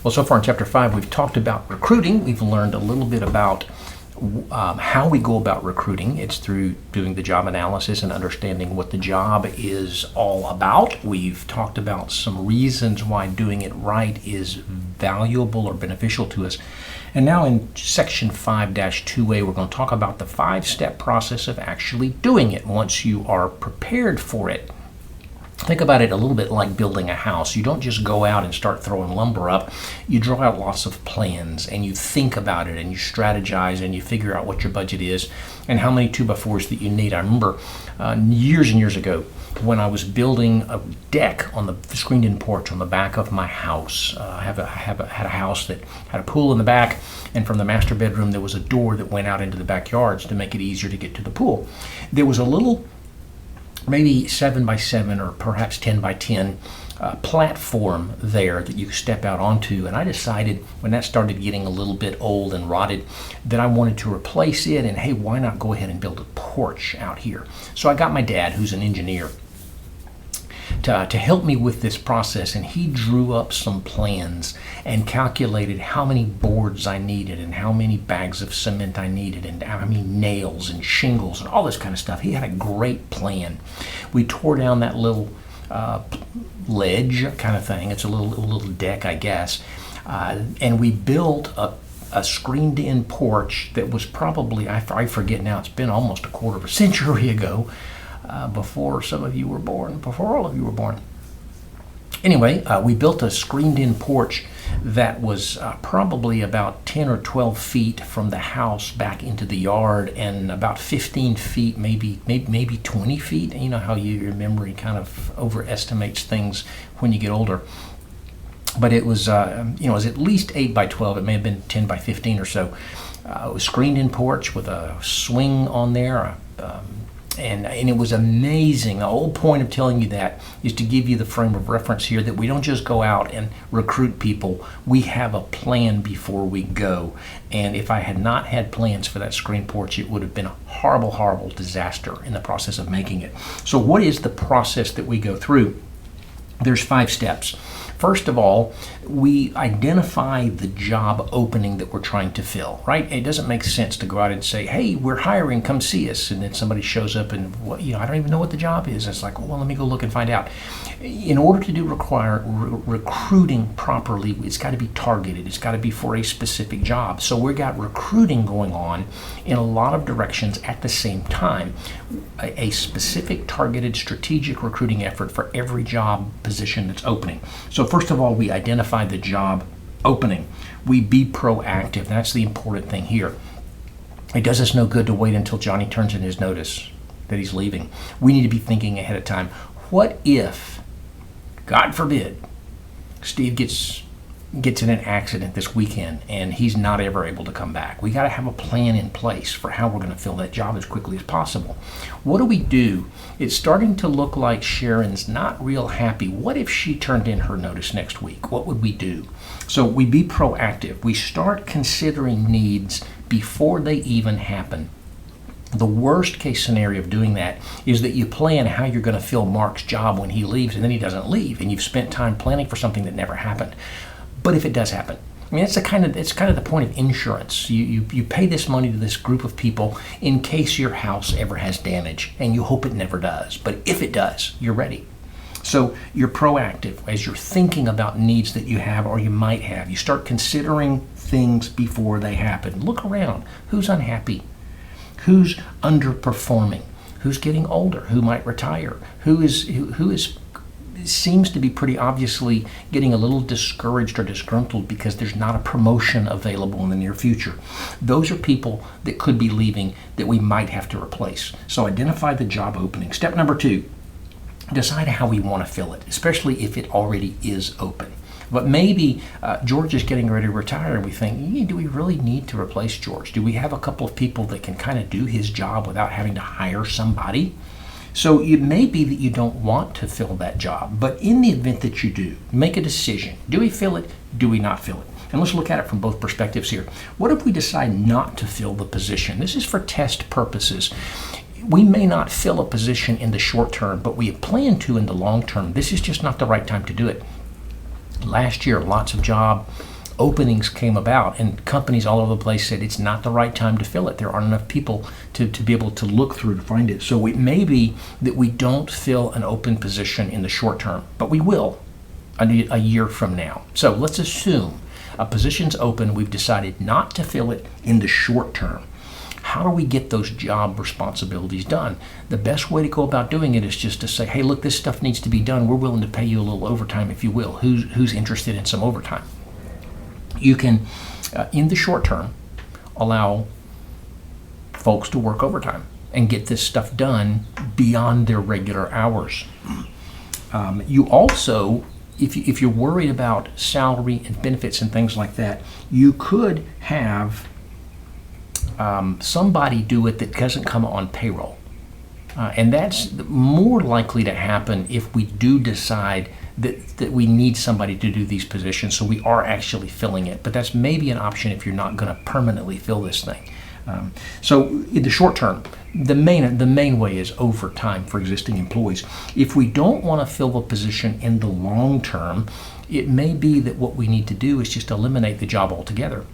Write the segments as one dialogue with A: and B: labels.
A: Well, so far in Chapter 5, we've talked about recruiting. We've learned a little bit about how we go about recruiting. It's through doing the job analysis and understanding what the job is all about. We've talked about some reasons why doing it right is valuable or beneficial to us. And now in Section 5-2A, we're going to talk about the 5-step process of actually doing it once you are prepared for it. Think about it a little bit like building a house. You don't just go out and start throwing lumber up. You draw out lots of plans and you think about it and you strategize and you figure out what your budget is and how many 2x4s that you need. I remember years and years ago when I was building a deck on the screened-in porch on the back of my house. I had a house that had a pool in the back, and from the master bedroom there was a door that went out into the backyards to make it easier to get to the pool. There was a little maybe 7x7 or perhaps 10x10 platform there that you step out onto. And I decided when that started getting a little bit old and rotted that I wanted to replace it, and hey, why not go ahead and build a porch out here? So I got my dad, who's an engineer, to help me with this process, and he drew up some plans and calculated how many boards I needed and how many bags of cement I needed and how many nails and shingles and all this kind of stuff. He had a great plan. We tore down that little ledge kind of thing. It's a little deck, I guess, and we built a screened-in porch that was probably, I forget now, it's been almost a quarter of a century ago, before some of you were born, before all of you were born. Anyway, we built a screened-in porch that was probably about 10 or 12 feet from the house back into the yard, and about 15 feet, maybe 20 feet. You know how your memory kind of overestimates things when you get older. But it was, it was at least 8x12. It may have been 10x15 or so. It was screened-in porch with a swing on there. And it was amazing. The whole point of telling you that is to give you the frame of reference here that we don't just go out and recruit people. We have a plan before we go. And if I had not had plans for that screen porch, it would have been a horrible, horrible disaster in the process of making it. So what is the process that we go through? There's 5 steps. First of all, we identify the job opening that we're trying to fill, right? It doesn't make sense to go out and say, hey, we're hiring, come see us. And then somebody shows up and, I don't even know what the job is. It's like, well, let me go look and find out. In order to do recruiting properly, it's got to be targeted. It's got to be for a specific job. So we've got recruiting going on in a lot of directions at the same time. A specific targeted strategic recruiting effort for every job position that's opening. So first of all, we identify the job opening. We be proactive. That's the important thing here. It does us no good to wait until Johnny turns in his notice that he's leaving. We need to be thinking ahead of time. What if, God forbid, Steve gets in an accident this weekend and he's not ever able to come back? We got to have a plan in place for how we're going to fill that job as quickly as possible. What do we do? It's starting to look like Sharon's not real happy. What if she turned in her notice next week? What would we do? So we be proactive. We start considering needs before they even happen. The worst case scenario of doing that is that you plan how you're going to fill Mark's job when he leaves, and then he doesn't leave, and you've spent time planning for something that never happened. But if it does happen, I mean, it's kind of the point of insurance. You pay this money to this group of people in case your house ever has damage, and you hope it never does. But if it does, you're ready. So you're proactive as you're thinking about needs that you have or you might have. You start considering things before they happen. Look around. Who's unhappy? Who's underperforming? Who's getting older? Who might retire? Who seems to be pretty obviously getting a little discouraged or disgruntled because there's not a promotion available in the near future? Those are people that could be leaving that we might have to replace. So identify the job opening. Step number 2, decide how we want to fill it, especially if it already is open. But maybe George is getting ready to retire and we think, do we really need to replace George? Do we have a couple of people that can kind of do his job without having to hire somebody? So it may be that you don't want to fill that job, but in the event that you do, make a decision. Do we fill it? Do we not fill it? And let's look at it from both perspectives here. What if we decide not to fill the position? This is for test purposes. We may not fill a position in the short term, but we plan to in the long term. This is just not the right time to do it. Last year, lots of job openings came about, and companies all over the place said it's not the right time to fill it. There aren't enough people to be able to look through to find it. So it may be that we don't fill an open position in the short term, but we will a year from now. So let's assume a position's open, we've decided not to fill it in the short term. How do we get those job responsibilities done? The best way to go about doing it is just to say, hey, look, this stuff needs to be done. We're willing to pay you a little overtime if you will. Who's interested in some overtime? You can, in the short term, allow folks to work overtime and get this stuff done beyond their regular hours. You also, if you're worried about salary and benefits and things like that, you could have somebody do it that doesn't come on payroll. And that's more likely to happen if we do decide that we need somebody to do these positions, so we are actually filling it. But that's maybe an option if you're not going to permanently fill this thing. So in the short term, the main way is overtime for existing employees. If we don't want to fill a position in the long term, it may be that what we need to do is just eliminate the job altogether.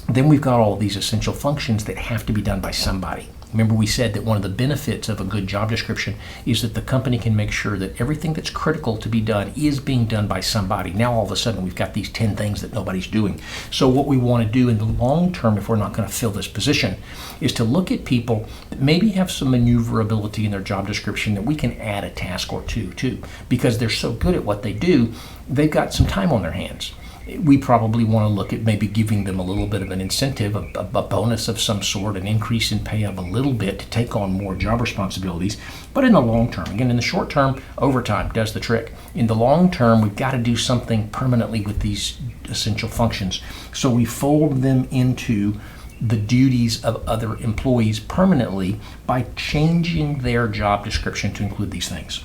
A: Then we've got all of these essential functions that have to be done by somebody. Remember, we said that one of the benefits of a good job description is that the company can make sure that everything that's critical to be done is being done by somebody. Now, all of a sudden, we've got these 10 things that nobody's doing. So what we want to do in the long term, if we're not going to fill this position, is to look at people that maybe have some maneuverability in their job description that we can add a task or two to. Because they're so good at what they do, they've got some time on their hands. We probably want to look at maybe giving them a little bit of an incentive, a bonus of some sort, an increase in pay of a little bit to take on more job responsibilities. But in the long term, again, in the short term, overtime does the trick. In the long term, we've got to do something permanently with these essential functions. So we fold them into the duties of other employees permanently by changing their job description to include these things.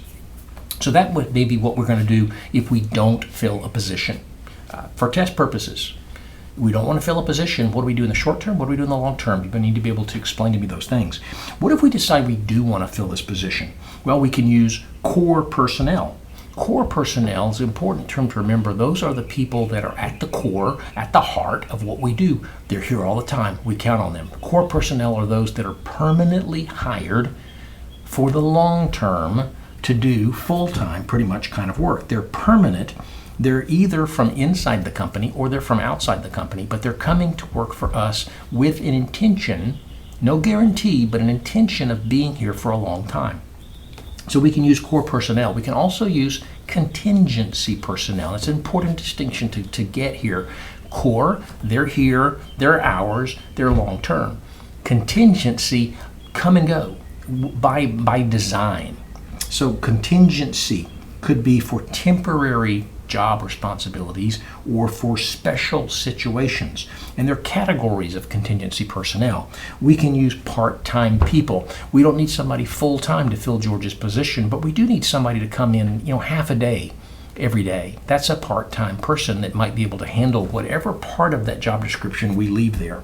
A: So that would maybe what we're going to do if we don't fill a position. For test purposes, we don't want to fill a position. What do we do in the short term? What do we do in the long term? You need to be able to explain to me those things. What if we decide we do want to fill this position? Well, we can use core personnel. Core personnel is an important term to remember. Those are the people that are at the core, at the heart of what we do. They're here all the time. We count on them. Core personnel are those that are permanently hired for the long term to do full-time, pretty much kind of work. They're permanent. They're either from inside the company or they're from outside the company, but they're coming to work for us with an intention, no guarantee, but an intention of being here for a long time. So we can use core personnel. We can also use contingency personnel. It's an important distinction to get here. Core, they're here, they're ours, they're long term. Contingency, come and go by design. So contingency could be for temporary job responsibilities or for special situations. And there are categories of contingency personnel. We can use part-time people. We don't need somebody full-time to fill George's position, but we do need somebody to come in, half a day every day. That's a part-time person that might be able to handle whatever part of that job description we leave there.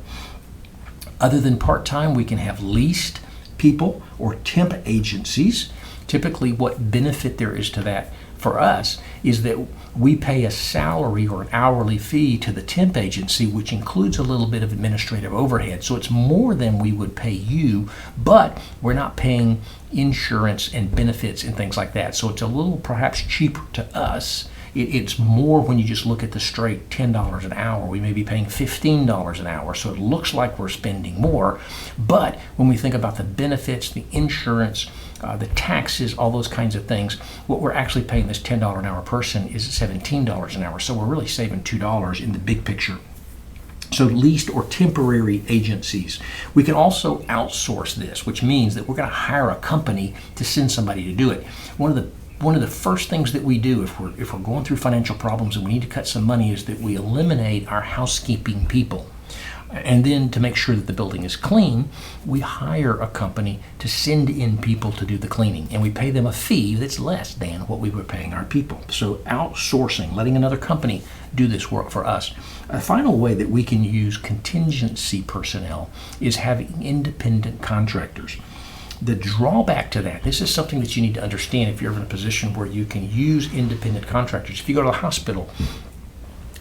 A: Other than part-time, we can have leased people or temp agencies. Typically, what benefit there is to that for us is that we pay a salary or an hourly fee to the temp agency, which includes a little bit of administrative overhead. So it's more than we would pay you, but we're not paying insurance and benefits and things like that. So it's a little perhaps cheaper to us. It's more when you just look at the straight $10 an hour. We may be paying $15 an hour, so it looks like we're spending more. But when we think about the benefits, the insurance, the taxes, all those kinds of things, what we're actually paying this $10 an hour person is $17 an hour. So we're really saving $2 in the big picture. So leased or temporary agencies. We can also outsource this, which means that we're going to hire a company to send somebody to do it. One of the first things that we do if we're going through financial problems and we need to cut some money is that we eliminate our housekeeping people. And then to make sure that the building is clean, we hire a company to send in people to do the cleaning. And we pay them a fee that's less than what we were paying our people. So outsourcing, letting another company do this work for us. A final way that we can use contingency personnel is having independent contractors. The drawback to that, this is something that you need to understand if you're in a position where you can use independent contractors. If you go to the hospital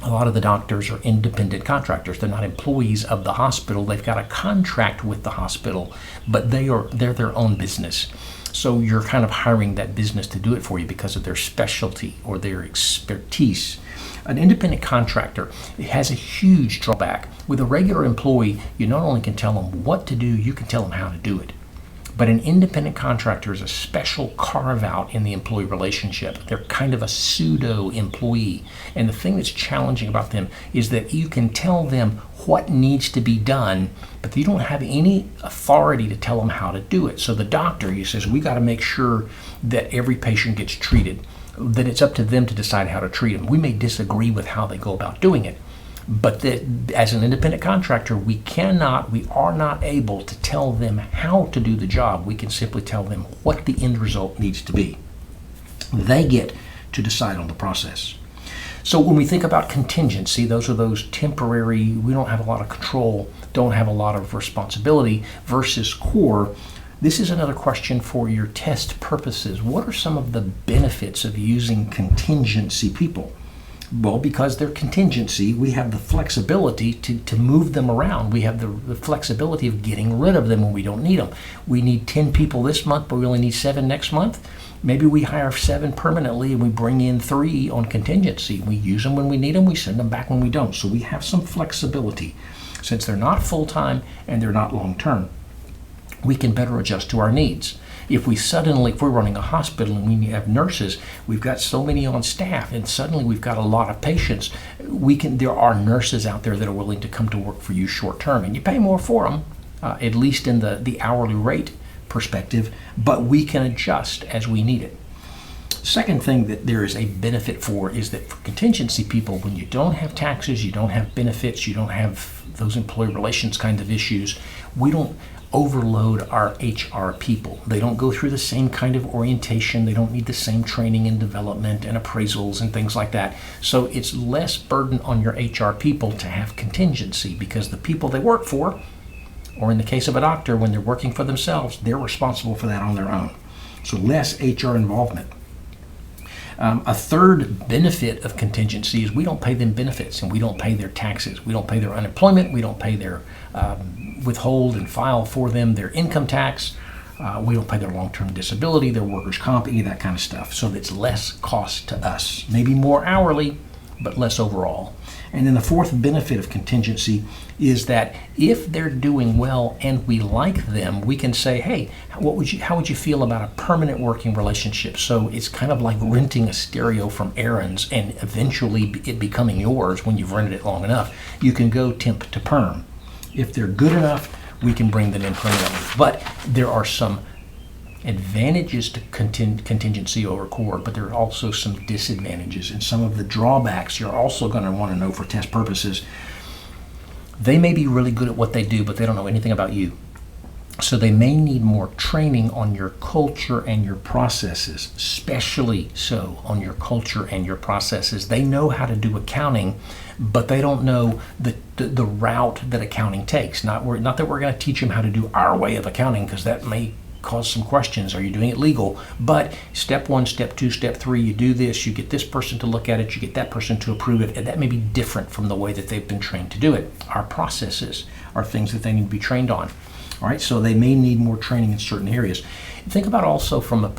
A: A lot of the doctors are independent contractors. They're not employees of the hospital. They've got a contract with the hospital, but they're their own business. So you're kind of hiring that business to do it for you because of their specialty or their expertise. An independent contractor has a huge drawback. With a regular employee, you not only can tell them what to do, you can tell them how to do it. But an independent contractor is a special carve-out in the employee relationship. They're kind of a pseudo-employee. And the thing that's challenging about them is that you can tell them what needs to be done, but you don't have any authority to tell them how to do it. So the doctor, he says, we got to make sure that every patient gets treated, that it's up to them to decide how to treat them. We may disagree with how they go about doing it, but that as an independent contractor, we are not able to tell them how to do the job. We can simply tell them what the end result needs to be. They get to decide on the process. So when we think about contingency, those are those temporary, we don't have a lot of control, don't have a lot of responsibility, versus core. This is another question for your test purposes. What are some of the benefits of using contingency people? Well, because they're contingency, we have the flexibility to move them around. We have the flexibility of getting rid of them when we don't need them. We need 10 people this month, but we only need 7 next month. Maybe we hire 7 permanently and we bring in 3 on contingency. We use them when we need them, we send them back when we don't. So we have some flexibility. Since they're not full-time and they're not long-term, we can better adjust to our needs. If we're running a hospital and we have nurses, we've got so many on staff, and suddenly we've got a lot of patients, there are nurses out there that are willing to come to work for you short term, and you pay more for them, at least in the hourly rate perspective, but we can adjust as we need it. Second thing that there is a benefit for is that for contingency people, when you don't have taxes, you don't have benefits, you don't have those employee relations kind of issues, we don't overload our HR people. They don't go through the same kind of orientation. They don't need the same training and development and appraisals and things like that. So it's less burden on your HR people to have contingency, because the people they work for, or in the case of a doctor, when they're working for themselves, they're responsible for that on their own. So less HR involvement. A third benefit of contingency is we don't pay them benefits and we don't pay their taxes. We don't pay their unemployment. We don't pay their withhold and file for them their income tax. We don't pay their long-term disability, their workers' comp, any of that kind of stuff. So it's less cost to us. Maybe more hourly, but less overall. And then the fourth benefit of contingency is that if they're doing well and we like them, we can say, hey, how would you feel about a permanent working relationship? So it's kind of like renting a stereo from Aaron's and eventually it becoming yours when you've rented it long enough. You can go temp to perm. If they're good enough, we can bring them in permanently. But there are some advantages to contingency over core, but there are also some disadvantages, and some of the drawbacks you're also going to want to know for test purposes. They may be really good at what they do, but they don't know anything about you. So they may need more training on your culture and your processes, especially so on your culture and your processes. They know how to do accounting, but they don't know the route that accounting takes. Not that we're going to teach them how to do our way of accounting, because that may cause some questions. Are you doing it legal? But step 1, step 2, step 3, you do this, you get this person to look at it, you get that person to approve it, and that may be different from the way that they've been trained to do it. Our processes are things that they need to be trained on. All right, so they may need more training in certain areas. Think about also from a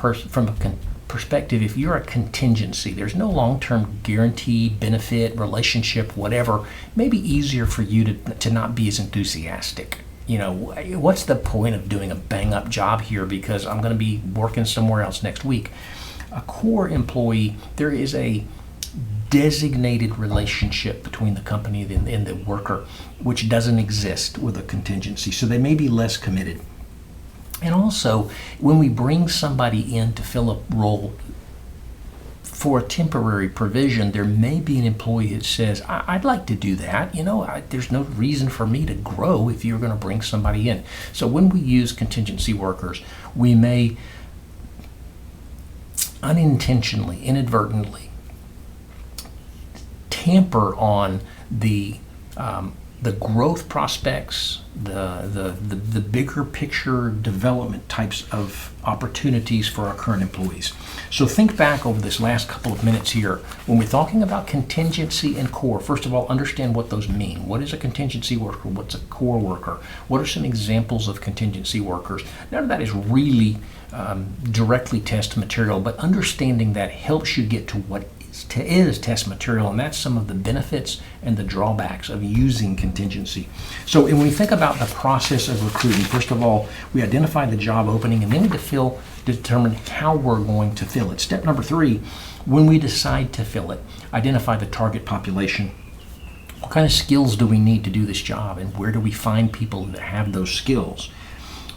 A: perspective, if you're a contingency, there's no long-term guarantee, benefit, relationship, whatever. It may be easier for you to not be as enthusiastic. You know, what's the point of doing a bang-up job here because I'm going to be working somewhere else next week? A core employee, there is a designated relationship between the company and the worker, which doesn't exist with a contingency. So they may be less committed. And also, when we bring somebody in to fill a role for a temporary provision, there may be an employee that says, I'd like to do that. You know, there's no reason for me to grow if you're going to bring somebody in. So when we use contingency workers, we may unintentionally, inadvertently tamper on the the growth prospects, the bigger picture development types of opportunities for our current employees. So think back over this last couple of minutes here. When we're talking about contingency and core, first of all, understand what those mean. What is a contingency worker? What's a core worker? What are some examples of contingency workers? None of that is really directly test material, but understanding that helps you get to what is test material, and that's some of the benefits and the drawbacks of using contingency. So when we think about the process of recruiting, first of all, we identify the job opening, and then we determine how we're going to fill it. Step number 3, when we decide to fill it, identify the target population. What kind of skills do we need to do this job, and where do we find people that have those skills?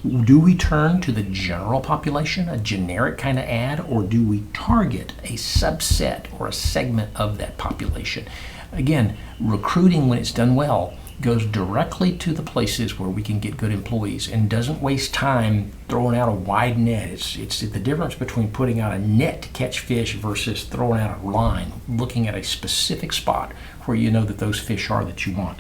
A: Do we turn to the general population, a generic kind of ad, or do we target a subset or a segment of that population? Again, recruiting, when it's done well, goes directly to the places where we can get good employees and doesn't waste time throwing out a wide net. It's the difference between putting out a net to catch fish versus throwing out a line, looking at a specific spot where you know that those fish are that you want.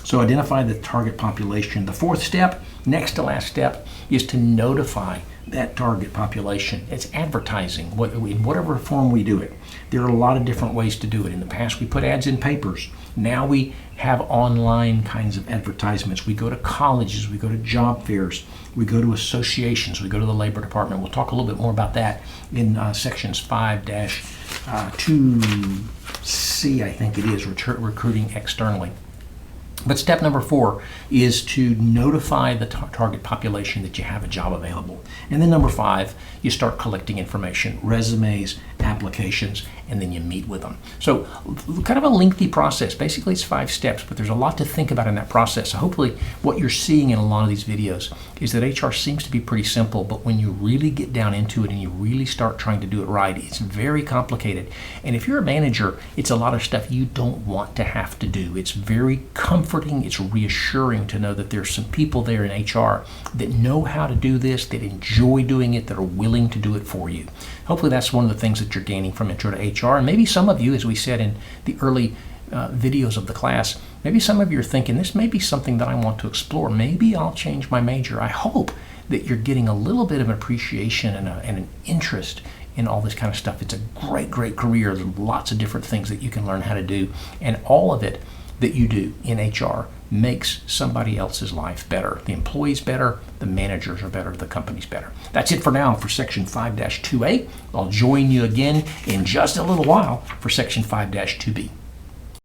A: So identify the target population. The 4th step, next to last step, is to notify that target population. It's advertising, in whatever form we do it. There are a lot of different ways to do it. In the past, we put ads in papers. Now we have online kinds of advertisements. We go to colleges, we go to job fairs, we go to associations, we go to the Labor Department. We'll talk a little bit more about that in sections 5-2C, I think it is, recruiting externally. But step number 4 is to notify the target population that you have a job available. And then number 5, you start collecting information, resumes, applications, and then you meet with them. So kind of a lengthy process. Basically, it's 5 steps, but there's a lot to think about in that process. So hopefully what you're seeing in a lot of these videos is that HR seems to be pretty simple, but when you really get down into it and you really start trying to do it right, it's very complicated. And if you're a manager, it's a lot of stuff you don't want to have to do. It's very comforting, it's reassuring to know that there's some people there in HR that know how to do this, that enjoy doing it, that are willing to do it for you. Hopefully that's one of the things that you're gaining from Intro to HR. And maybe some of you, as we said in the early videos of the class, maybe some of you are thinking, this may be something that I want to explore. Maybe I'll change my major. I hope that you're getting a little bit of an appreciation and an interest in all this kind of stuff. It's a great, great career. There's lots of different things that you can learn how to do. And all of it that you do in HR makes somebody else's life better. The employees better, the managers are better, the company's better. That's it for now for section 5-2A. I'll join you again in just a little while for section 5-2B.